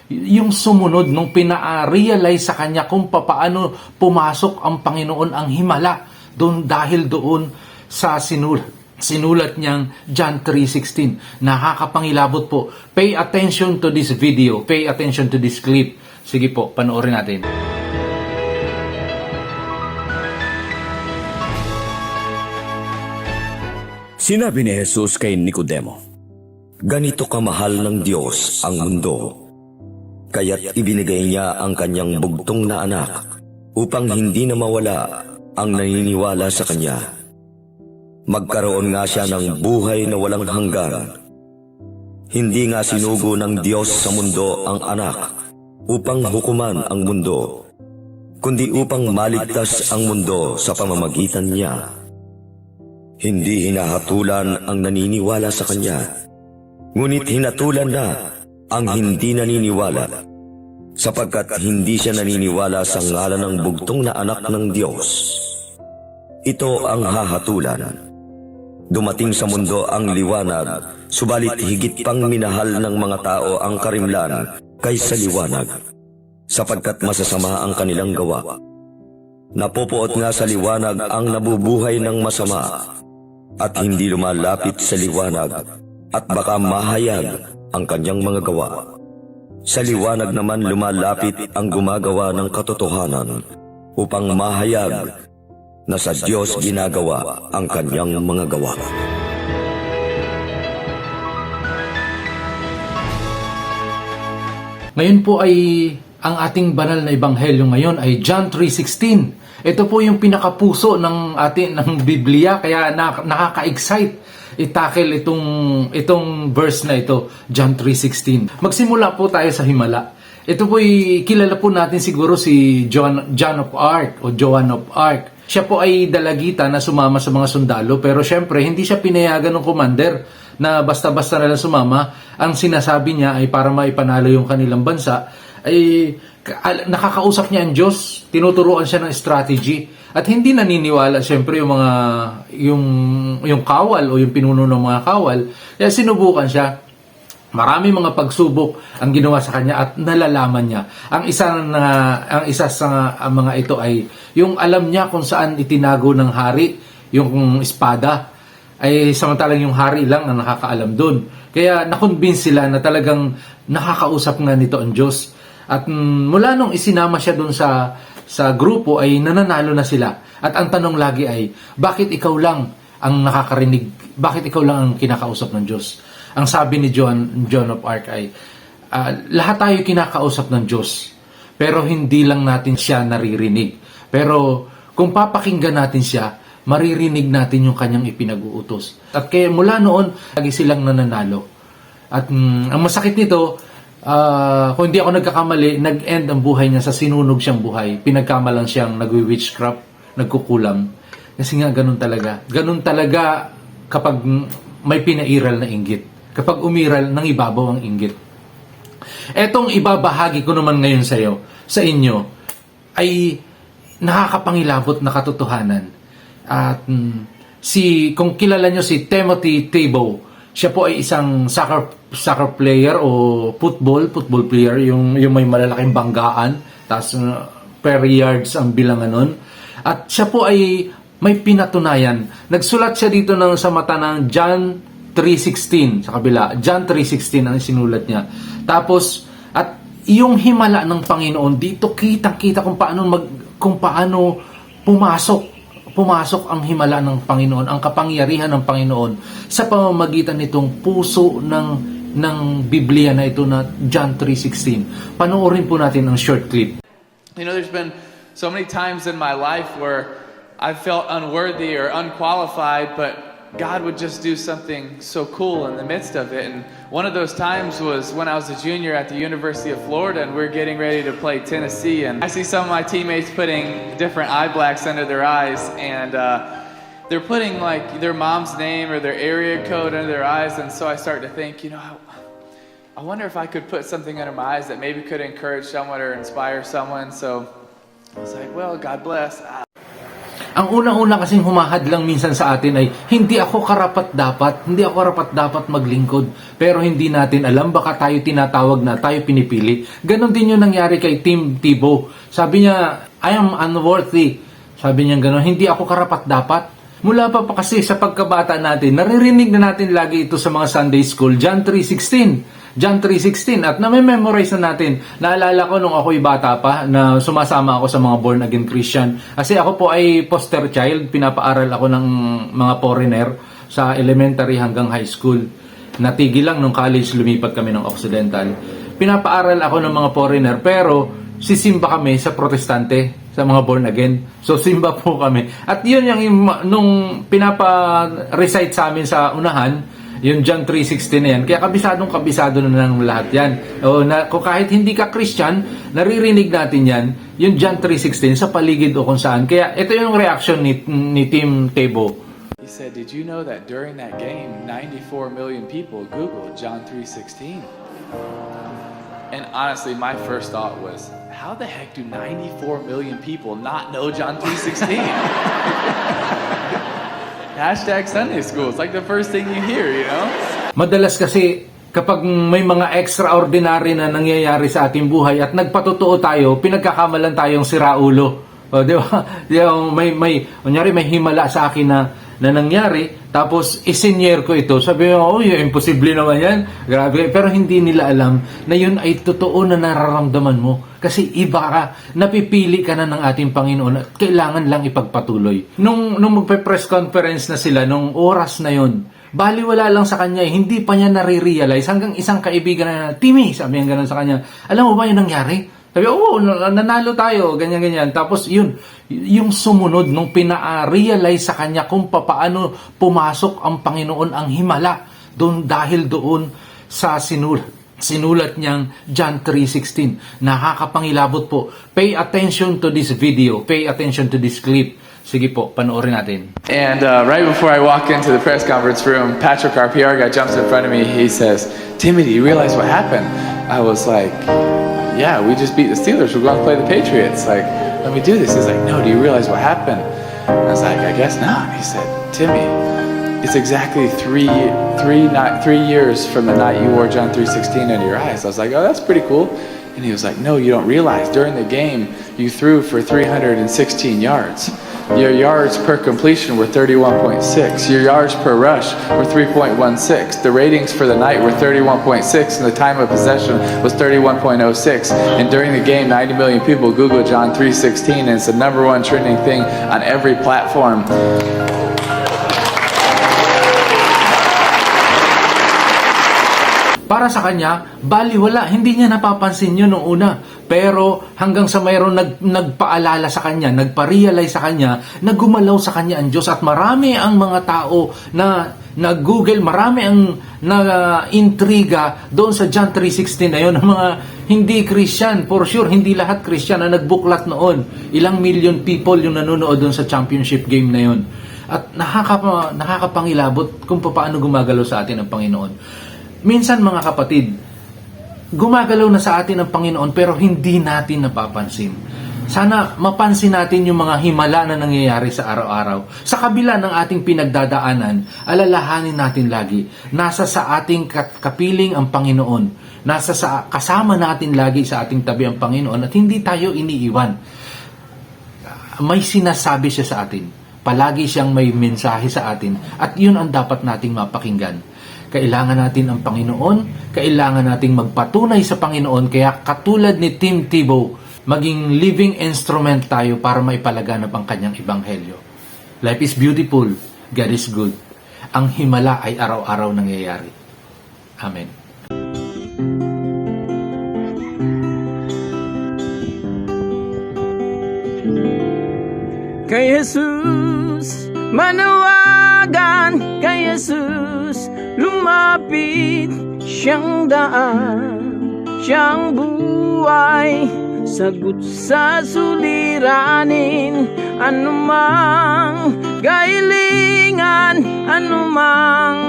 yung sumunod nung pina-realize sa kanya kung paano pumasok ang Panginoon ang himala doon dahil doon sa sinulat niyang John 3:16. Nakakapangilabot po. Pay attention to this video. Pay attention to this clip. Sige po, panoorin natin. Sinabi ni Jesus kay Nicodemo, "Ganito kamahal ng Diyos ang mundo, kaya't ibinigay niya ang kanyang bugtong na anak upang hindi na mawala ang naniniwala sa kanya. Magkaroon nga siya ng buhay na walang hanggan. Hindi nga sinugo ng Diyos sa mundo ang anak upang hukuman ang mundo, kundi upang maligtas ang mundo sa pamamagitan niya. Hindi hinahatulan ang naniniwala sa kanya, ngunit hinatulan na ang hindi naniniwala, sapagkat hindi siya naniniwala sa ngalan ng bugtong na anak ng Diyos. Ito ang hahatulan. Dumating sa mundo ang liwanag, subalit higit pang minahal ng mga tao ang karimlan kaysa liwanag, sapagkat masasama ang kanilang gawa. Napupuot nga sa liwanag ang nabubuhay ng masama, at hindi lumalapit sa liwanag, at baka mahayag ang kanyang mga gawa. Sa liwanag naman lumalapit ang gumagawa ng katotohanan, upang mahayag na sa Diyos ginagawa ang kanyang mga gawa." Ngayon po ay ang ating banal na ebanghelyo ngayon ay John 3:16. Ito po yung pinakapuso ng Biblia, kaya nakaka-excite itakil itong verse na ito, John 3:16. Magsimula po tayo sa himala. Ito po kilala po natin siguro si Joan of Arc o Joan of Arc. Siya po ay dalagita na sumama sa mga sundalo, pero syempre hindi siya pinayagan ng commander na basta-basta na lang sumama. Ang sinasabi niya ay para maipanalo yung kanilang bansa, ay nakakausap niya ang Diyos, tinuturuan siya ng strategy, at hindi naniniwala syempre yung kawal o yung pinuno ng mga kawal. Kaya sinubukan siya. Marami mga pagsubok ang ginawa sa kanya at nalalaman niya. Ang isa sa mga ito ay yung alam niya kung saan itinago ng hari yung espada, ay samantalang yung hari lang ang nakakaalam doon. Kaya nakonvince sila na talagang nakakausap nga nito ang Diyos. At mula nung isinama siya doon sa grupo ay nananalo na sila. At ang tanong lagi ay, bakit ikaw lang ang nakakarinig? Bakit ikaw lang ang kinakausap ng Diyos? Ang sabi ni Joan of Arc ay, lahat tayo kinakausap ng Diyos, pero hindi lang natin siya naririnig. Pero kung papakinggan natin siya, maririnig natin yung kanyang ipinag-uutos. At kaya mula noon, lagi silang nananalo. At ang masakit nito, kung hindi ako nagkakamali, nag-end ang buhay niya sa sinunog siyang buhay. Pinagkamalang siyang nagwi-witchcraft, nagkukulam. Kasi nga ganun talaga. Ganun talaga kapag may pinairal na inggit. Kapag umiral, nang ibabaw ang inggit. Etong ibabahagi ko naman ngayon sa inyo, ay nakakapangilabot na katotohanan. At kung kilala nyo si Timothy Thibault, siya po ay isang soccer player o football player, yung may malalaking banggaan, tapos per yards ang bilangan nun. At siya po ay may pinatunayan. Nagsulat siya dito sa mata ng John 3:16 sa kabila. John 3:16 ang sinulat niya. Tapos, at yung himala ng Panginoon, dito kitang-kita kung paano pumasok ang himala ng Panginoon, ang kapangyarihan ng Panginoon sa pamamagitan nitong puso ng Biblia na ito na John 3:16. Panoorin po natin ang short clip. You know, there's been so many times in my life where I felt unworthy or unqualified, but God would just do something so cool in the midst of it. And one of those times was when I was a junior at the University of Florida, and we're getting ready to play Tennessee. And I see some of my teammates putting different eye blacks under their eyes, and they're putting like their mom's name or their area code under their eyes. And so I start to think, you know, I wonder if I could put something under my eyes that maybe could encourage someone or inspire someone. So I was like, well, God bless. Ang unang-una kasing humahadlang minsan sa atin ay hindi ako karapat-dapat maglingkod. Pero hindi natin alam, baka tayo tinatawag na, tayo pinipili. Ganon din yung nangyari kay Tim Tebow. Sabi niya, I am unworthy. Sabi niya ganon, hindi ako karapat-dapat. Mula pa kasi sa pagkabata natin, naririnig na natin lagi ito sa mga Sunday School, John 3:16. John 3:16 at na-memorize na natin. Naalala ko nung ako'y bata pa na sumasama ako sa mga born again Christian. Kasi ako po ay poster child, pinapaaral ako ng mga foreigner sa elementary hanggang high school. Natigil lang nung college, lumipat kami ng Occidental. Pinapaaral ako ng mga foreigner pero sisimba kami sa protestante, sa mga born again. So simba po kami. At yun yung nung pinapa-recite sa amin sa unahan, yung John 3:16 na yan. Kaya kabisado na ng lahat yan. Kung kahit hindi ka Christian, naririnig natin yan, yung John 3:16 sa paligid o kung saan. Kaya ito yung reaction ni Tim Tebow. He said, did you know that during that game, 94 million people Googled John 3:16? And honestly, my first thought was, how the heck do 94 million people not know John 3:16? Hashtag Sunday school. It's like the first thing you hear, you know? Madalas kasi kapag may mga extraordinary na nangyayari sa ating buhay at nagpatotoo tayo, pinagkakamalan tayong siraulo. O, di ba? Kunyari may himala sa akin na nangyari, tapos isinyer ko ito. Sabi mo, imposible naman yan. Grabe. Pero hindi nila alam na yun ay totoo na nararamdaman mo. Kasi iba ka, napipili ka na ng ating Panginoon at kailangan lang ipagpatuloy. Nung magpe-press conference na sila, nung oras na yun, baliwala lang sa kanya, hindi pa niya nare-realize hanggang isang kaibigan na, Timmy, sabi niya ganun sa kanya, alam mo ba yung nangyari? Sabi, nanalo tayo, ganyan-ganyan. Tapos yung sumunod nung pina-realize sa kanya kung paano pumasok ang Panginoon ang himala dahil doon sa sinulat niyang John 3:16. Nakakapangilabot po. Pay attention to this video. Pay attention to this clip. Sige po, panoorin natin. And right before I walk into the press conference room, Patrick, our PR guy, jumps in front of me. He says, Timmy, do you realize what happened? I was like, yeah, we just beat the Steelers. We're going to play the Patriots. Like, let me do this. He's like, no, do you realize what happened? I was like, I guess not. He said, Timmy, it's exactly three years from the night you wore John 3:16 under your eyes. I was like, oh, that's pretty cool. And he was like, no, you don't realize. During the game, you threw for 316 yards. Your yards per completion were 31.6. Your yards per rush were 3.16. The ratings for the night were 31.6, and the time of possession was 31.06. And during the game, 90 million people Googled John 3:16, and it's the #1 trending thing on every platform. Para sa kanya, baliwala. Hindi niya napapansin yun noong una. Pero hanggang sa mayroon nagpaalala sa kanya, nagpa-realize sa kanya, nagumalaw sa kanya ang Diyos. At marami ang mga tao na nag-google, marami ang na-intriga doon sa John 3:16 na yun. Ang mga hindi Christian, for sure, hindi lahat Christian na nagbuklat noon. Ilang million people yung nanonood doon sa championship game na yun. At nakakapangilabot kung paano gumagalaw sa atin ang Panginoon. Minsan mga kapatid, gumagalaw na sa atin ang Panginoon pero hindi natin napapansin. Sana mapansin natin yung mga himala na nangyayari sa araw-araw. Sa kabila ng ating pinagdadaanan, alalahanin natin lagi, nasa sa ating kapiling ang Panginoon. Kasama natin lagi sa ating tabi ang Panginoon at hindi tayo iniiwan. May sinasabi siya sa atin. Palagi siyang may mensahe sa atin at yun ang dapat nating mapakinggan. Kailangan natin ang Panginoon, kailangan nating magpatunay sa Panginoon, kaya katulad ni Tim Tebow, maging living instrument tayo para maipalaganap ang kanyang ebanghelyo. Life is beautiful, God is good. Ang himala ay araw-araw nangyayari. Amen. Kay Jesus, manawagan, kay Jesus, lumapit, siyang daan, siyang buhay, sagot sa suliranin, anumang kahilingan, anumang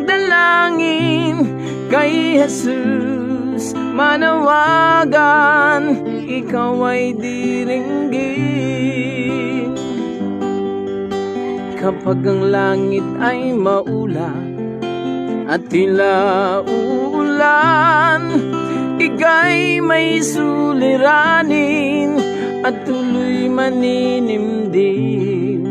dalangin, kay Jesus, manawagan, ikaw ay diringgin. kapag ang langit ay maulap at tila uulan, ika'y may suliranin at tuloy maninimdim.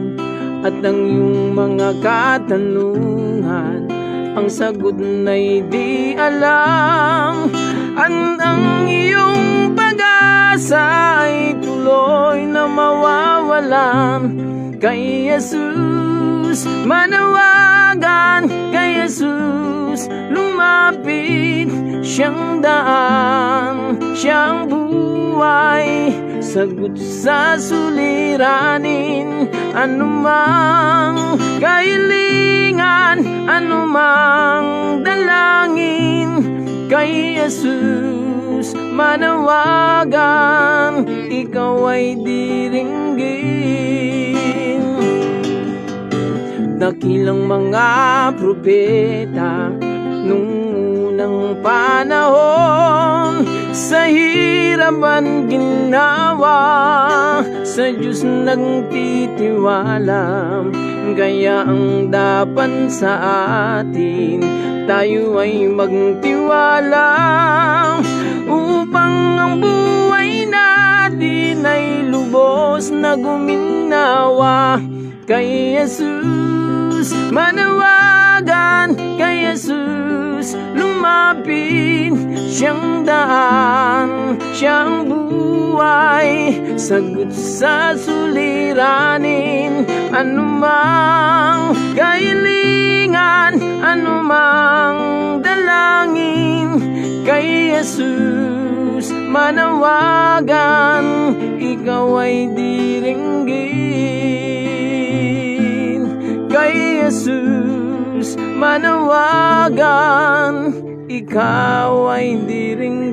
At ang iyong mga katanungan, ang sagot na'y di alam. Ang iyong pag-asa ay tuloy na mawawalan. Kay Jesus manawagan, kay Jesus lumapit. Siyang daan, siyang buhay, sagot sa suliranin. Anumang kahilingan, anumang dalangin, kay Jesus manawagan, ikaw ay diringgin. Dakilang mga propeta nung unang panahon, sa hirapan ginawa, sa Diyos nagtitiwala. Kaya ang dapat sa atin, tayo ay magtiwala, upang ang buhay natin ay lubos na guminawa. Kay Jesus manawagan, kay Jesus lumapit. Siyang daan, siyang buhay, sagot sa suliranin. Anumang kahilingan, anumang dalangin, kay Jesus manawagan, ikaw ay diringgin. Kay Jesus manawagan, ikaw ay diringgin.